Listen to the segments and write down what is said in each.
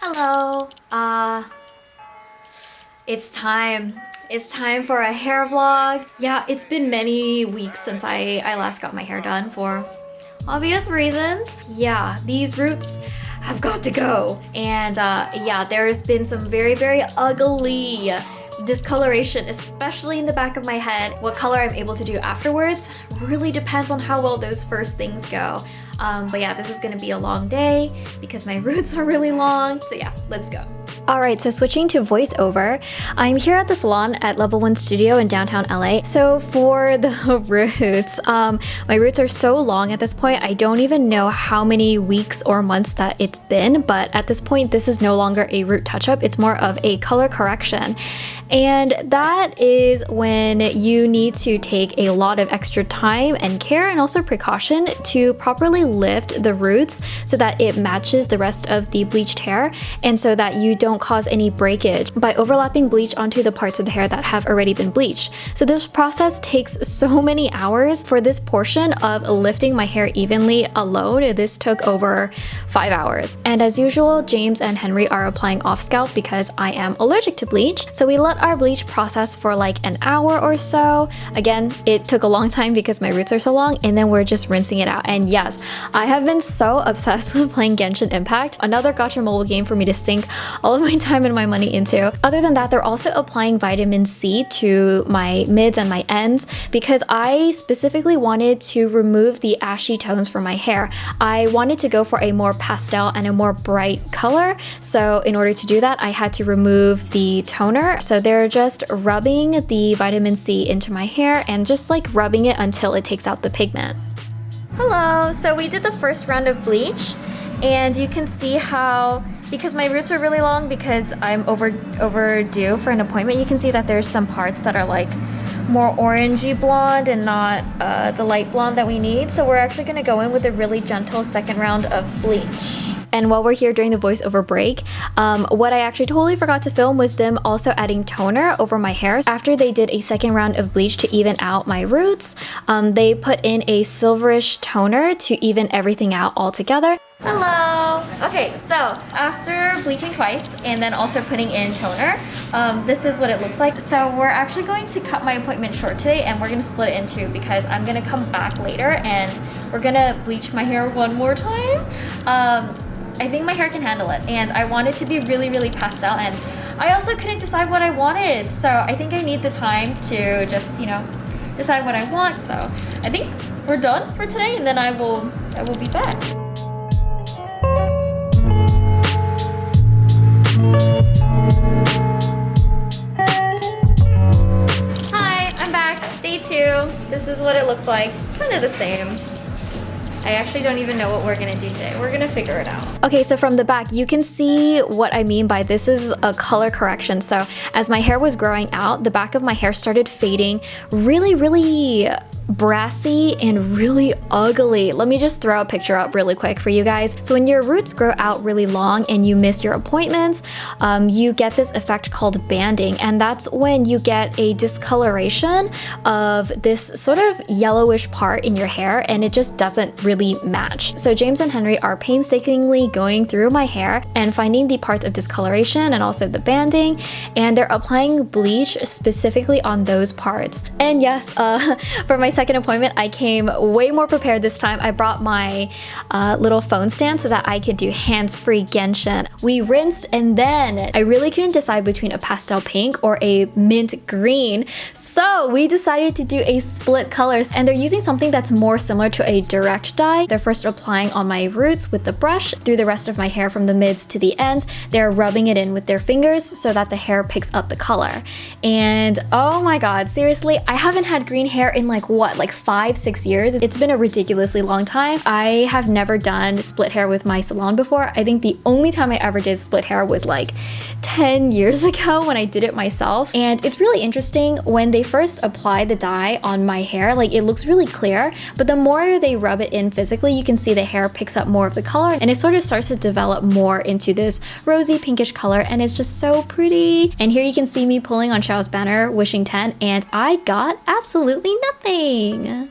Hello. It's time. It's time for a hair vlog. Yeah, it's been many weeks since I last got my hair done for obvious reasons. Yeah, these roots have got to go. And yeah, there's been some very ugly discoloration, especially in the back of my head. What color I'm able to do afterwards really depends on how well those first things go. But yeah, this is gonna be a long day because my roots are really long. So yeah, let's go. Alright, so switching to voiceover, I'm here at the salon at Level 1 Studio in downtown LA. So for the roots, my roots are so long at this point, I don't even know how many weeks or months that it's been, but at this point, this is no longer a root touch-up, it's more of a color correction. And that is when you need to take a lot of extra time and care and also precaution to properly lift the roots so that it matches the rest of the bleached hair and so that you don't cause any breakage by overlapping bleach onto the parts of the hair that have already been bleached. So this process takes so many hours. For this portion of lifting my hair evenly alone, this took over 5 hours. And as usual, James and Henry are applying off scalp because I am allergic to bleach. So we let our bleach process for like an hour or so. Again, it took a long time because my roots are so long, and then we're just rinsing it out. And yes, I have been so obsessed with playing Genshin Impact, another gacha mobile game for me to sink all of my time and my money into. Other than that, they're also applying vitamin C to my mids and my ends because I specifically wanted to remove the ashy tones from my hair. I wanted to go for a more pastel and a more bright color. So in order to do that, I had to remove the toner. So they're just rubbing the vitamin C into my hair and just like rubbing it until it takes out the pigment. Hello, so we did the first round of bleach and you can see how, because my roots are really long because I'm overdue for an appointment, you can see that there's some parts that are like more orangey blonde and not the light blonde that we need. So we're actually gonna go in with a really gentle second round of bleach. And while we're here during the voiceover break, what I actually totally forgot to film was them also adding toner over my hair. After they did a second round of bleach to even out my roots, they put in a silverish toner to even everything out all together. Hello! Okay, so after bleaching twice and then also putting in toner, this is what it looks like. So we're actually going to cut my appointment short today and we're gonna split it in two because I'm gonna come back later and we're gonna bleach my hair one more time. I think my hair can handle it and I want it to be really pastel, and I also couldn't decide what I wanted. So I think I need the time to just, you know, decide what I want. So I think we're done for today and then I will be back. Hi, I'm back. Day 2. This is what it looks like. Kind of the same. I actually don't even know what we're gonna do today. We're gonna figure it out. Okay, so from the back, you can see what I mean by this is a color correction. So as my hair was growing out, the back of my hair started fading really brassy and really ugly. Let me just throw a picture up really quick for you guys. So when your roots grow out really long and you miss your appointments, you get this effect called banding, and that's when you get a discoloration of this sort of yellowish part in your hair and it just doesn't really match. So James and Henry are painstakingly going through my hair and finding the parts of discoloration and also the banding, and they're applying bleach specifically on those parts. And yes, for my second appointment, I came way more prepared this time. I brought my little phone stand so that I could do hands-free Genshin. We rinsed and then I really couldn't decide between a pastel pink or a mint green. So we decided to do a split colors, and they're using something that's more similar to a direct dye. They're first applying on my roots with the brush through the rest of my hair from the mids to the ends. They're rubbing it in with their fingers so that the hair picks up the color. And oh my god, seriously, I haven't had green hair in like what, like 5-6 years? It's been a ridiculously long time. I have never done split hair with my salon before. I think the only time I ever did split hair was like 10 years ago when I did it myself. And it's really interesting when they first apply the dye on my hair, like it looks really clear, but the more they rub it in physically, you can see the hair picks up more of the color and it sort of starts to develop more into this rosy pinkish color, and it's just so pretty. And here you can see me pulling on Xiao's banner, wishing 10, and I got absolutely nothing.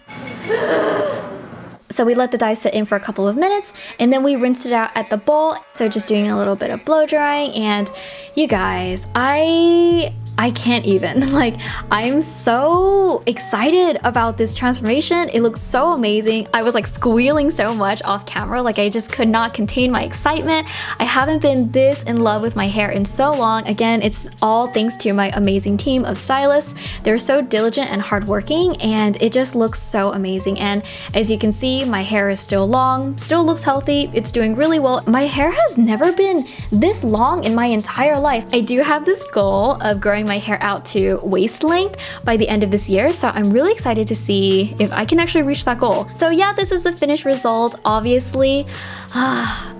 So we let the dye sit in for a couple of minutes and then we rinsed it out at the bowl. So just doing a little bit of blow drying, and you guys, I can't even. Like, I'm so excited about this transformation. It looks so amazing. I was like squealing so much off camera. Like, I just could not contain my excitement. I haven't been this in love with my hair in so long. Again, it's all thanks to my amazing team of stylists. They're so diligent and hardworking, and it just looks so amazing. And as you can see, my hair is still long, still looks healthy. It's doing really well. My hair has never been this long in my entire life. I do have this goal of growing my hair out to waist length by the end of this year, so I'm really excited to see if I can actually reach that goal. So yeah, this is the finished result. Obviously,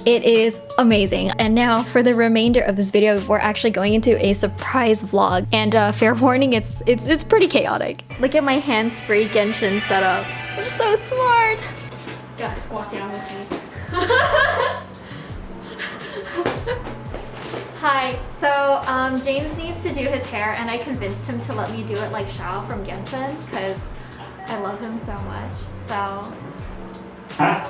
it is amazing. And now for the remainder of this video, we're actually going into a surprise vlog, and fair warning, it's pretty chaotic. Look at my hands-free Genshin setup. I'm so smart. Gotta squat down with me. Hi, so James needs to do his hair, and I convinced him to let me do it like Xiao from Genshin because I love him so much. So. Huh?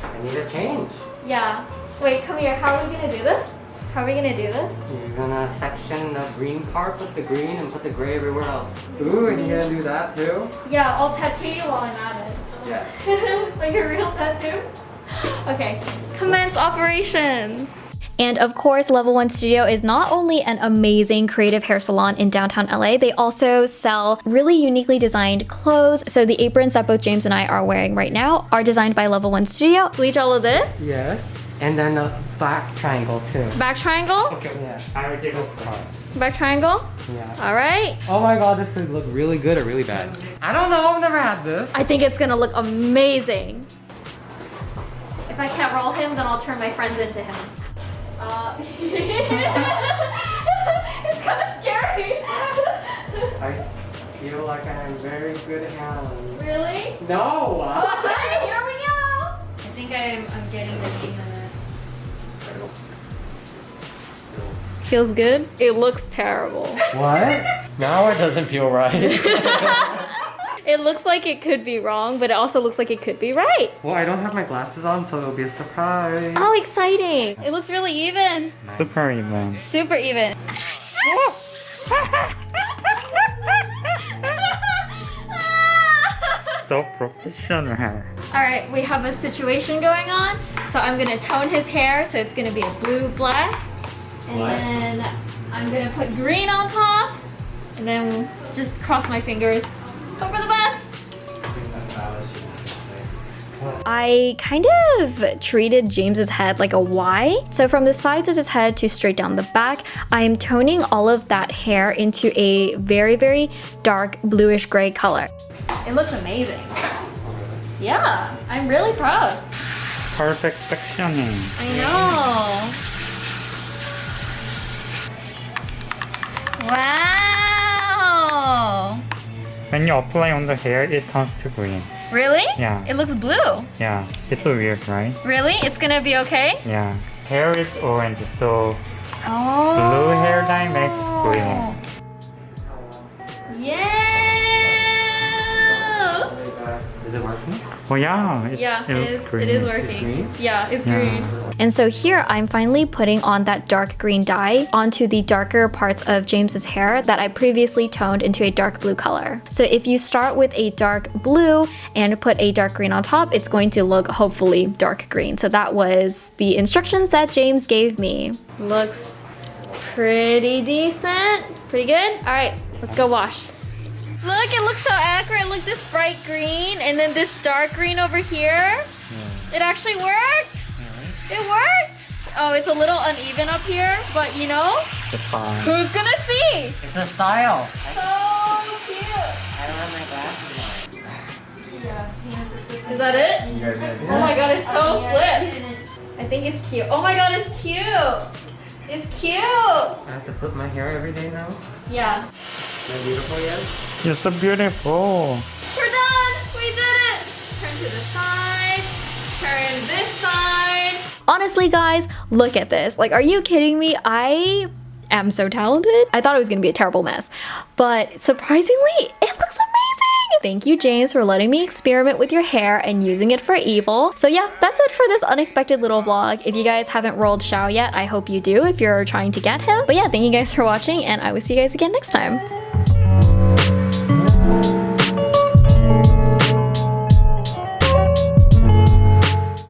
I need a change. Yeah. Wait, come here. How are we gonna do this? How are we gonna do this? You're gonna section the green part with the green and put the gray everywhere else. Ooh, and you're gonna do that too? Yeah, I'll tattoo you while I'm at it. Yes. Like a real tattoo? Okay. Commence operation. And of course, Level 1 Studio is not only an amazing creative hair salon in downtown LA, they also sell really uniquely designed clothes. So the aprons that both James and I are wearing right now are designed by Level 1 Studio. Bleach all of this? Yes. And then a back triangle too. Back triangle? Okay, yeah. I would give this part. Back triangle? Yeah. All right. Oh my god, this could look really good or really bad. I don't know, I've never had this. I think it's gonna look amazing. If I can't roll him, then I'll turn my friends into him. It's kind of scary. I feel like I'm in very good hands. Really? No! Okay, here we go. I think I'm getting the hang of it. Feels good? It looks terrible. What? Now it doesn't feel right. It looks like it could be wrong, but it also looks like it could be right. Well, I don't have my glasses on, so it'll be a surprise. Oh, exciting. It looks really even. Super even. Super even. So professional. All right, we have a situation going on. So I'm gonna tone his hair, so it's gonna be a blue-black. And then I'm gonna put green on top. And then just cross my fingers. Hope for the best. I kind of treated James's head like a Y. So from the sides of his head to straight down the back, I am toning all of that hair into a very, very dark bluish gray color. It looks amazing. Yeah, I'm really proud. Perfect sectioning. I know. Wow. When you apply on the hair, it turns to green. Really? Yeah. It looks blue. Yeah. It's so weird, right? Really? It's gonna be okay? Yeah. Hair is orange, so Oh. blue hair dye makes green. Yeah. Is it working? Oh yeah. Yeah, it looks green. It is working. It's green? Yeah, it's Yeah. green. And so here I'm finally putting on that dark green dye onto the darker parts of James's hair that I previously toned into a dark blue color. So if you start with a dark blue and put a dark green on top, it's going to look hopefully dark green. So that was the instructions that James gave me. Looks pretty decent. Pretty good? All right, let's go wash. Look, it looks so accurate. Look, this bright green and then this dark green over here. Yeah. It actually worked. Yeah. It worked. Oh, it's a little uneven up here, but you know, It's fine. who's gonna see? It's a style. So cute. I don't have my glasses on. Yeah. Is that it? You guys guys Oh my god, it's so flipped. I think it's cute. Oh my god, it's cute. It's cute. I have to flip my hair every day now. Yeah. Am I beautiful yet? You're so beautiful. We're done! We did it! Turn to the side. Turn this side. Honestly, guys, look at this. Like, are you kidding me? I am so talented. I thought it was gonna be a terrible mess, but surprisingly, it looks amazing. Thank you, James, for letting me experiment with your hair and using it for evil. So yeah, that's it for this unexpected little vlog. If you guys haven't rolled Xiao yet, I hope you do if you're trying to get him. But yeah, thank you guys for watching, and I will see you guys again next time.